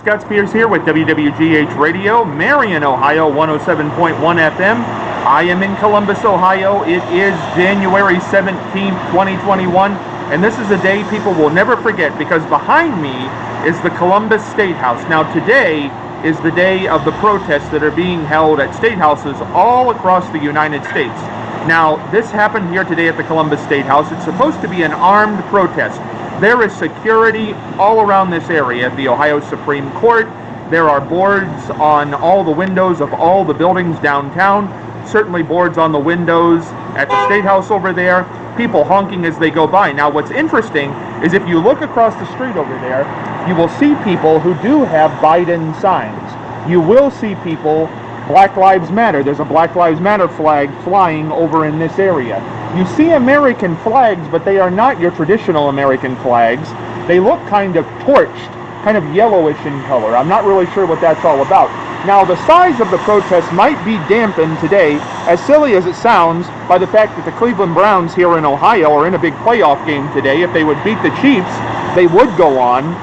Scott Spears here with WWGH Radio, Marion, Ohio, 107.1 FM. I am in Columbus, Ohio. It is January 17th, 2021, and this is a day people will never forget because behind me is the Columbus Statehouse. Now, today is the day of the protests that are being held at statehouses all across the United States. Now, this happened here today at the Columbus Statehouse. It's supposed to be an armed protest. There is security all around this area at the Ohio Supreme Court. There are boards on all the windows of all the buildings downtown, certainly boards on the windows at the State House over there, people honking as they go by. Now, what's interesting is if you look across the street over there, you will see people who do have Biden signs. You will see people, Black Lives Matter. There's a Black Lives Matter flag flying over in this area. You see American flags, but they are not your traditional American flags. They look kind of torched, kind of yellowish in color. I'm not really sure what that's all about. Now, the size of the protest might be dampened today, as silly as it sounds, by the fact that the Cleveland Browns here in Ohio are in a big playoff game today. If they would beat the Chiefs, they would go on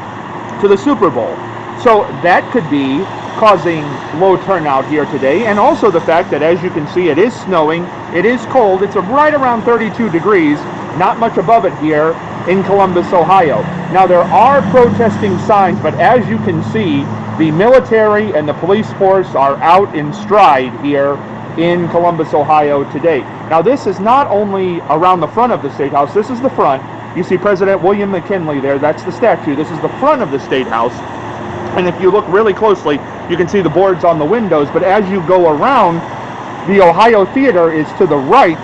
to the Super Bowl. So that could be causing low turnout here today, and also the fact that, as you can see, it is snowing, it is cold, it's right around 32 degrees, not much above it here in Columbus, Ohio. Now, there are protesting signs, but as you can see, the military and the police force are out in stride here in Columbus, Ohio today. Now, this is not only around the front of the State House, this is the front. You see President William McKinley there, that's the statue. This is the front of the State House. And if you look really closely, you can see the boards on the windows. But as you go around, the Ohio Theater is to the right.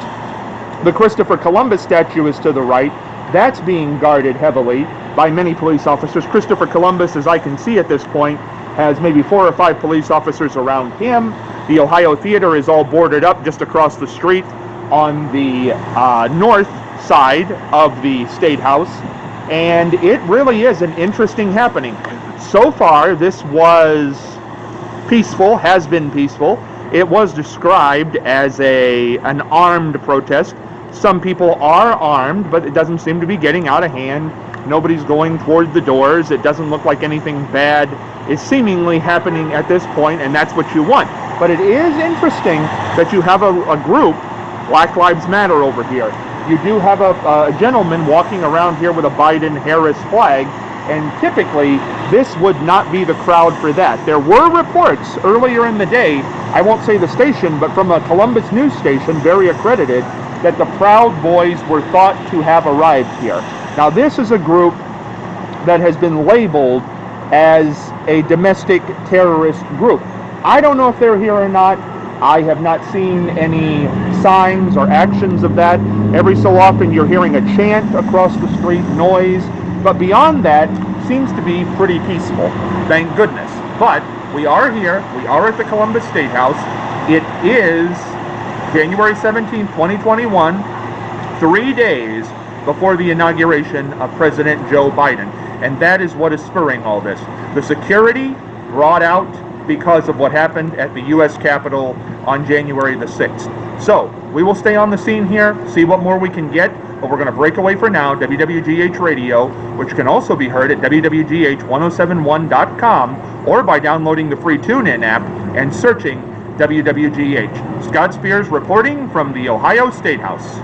The Christopher Columbus statue is to the right. That's being guarded heavily by many police officers. Christopher Columbus, as I can see at this point, has maybe 4 or 5 police officers around him. The Ohio Theater is all boarded up just across the street on the north side of the State House. And it really is an interesting happening. So far, this was peaceful, has been peaceful. It was described as an armed protest. Some people are armed, but it doesn't seem to be getting out of hand. Nobody's going toward the doors. It doesn't look like anything bad is seemingly happening at this point, and that's what you want. But it is interesting that you have a group, Black Lives Matter, over here. You do have a gentleman walking around here with a Biden-Harris flag, and typically this would not be the crowd for that. There were reports earlier in the day, I won't say the station, but from a Columbus news station, very accredited, that the Proud Boys were thought to have arrived here. Now, this is a group that has been labeled as a domestic terrorist group. I don't know if they're here or not. I have not seen any signs or actions of that. Every so often you're hearing a chant across the street, noise, but beyond that, seems to be pretty peaceful, thank goodness. But we are here, we are at the Columbus State House. It is January 17th, 2021, 3 days before the inauguration of President Joe Biden. And that is what is spurring all this. The security brought out because of what happened at the U.S. Capitol on January the 6th. So, we will stay on the scene here, see what more we can get, but we're going to break away for now. WWGH Radio, which can also be heard at WWGH1071.com or by downloading the free TuneIn app and searching WWGH. Scott Spears reporting from the Ohio State House.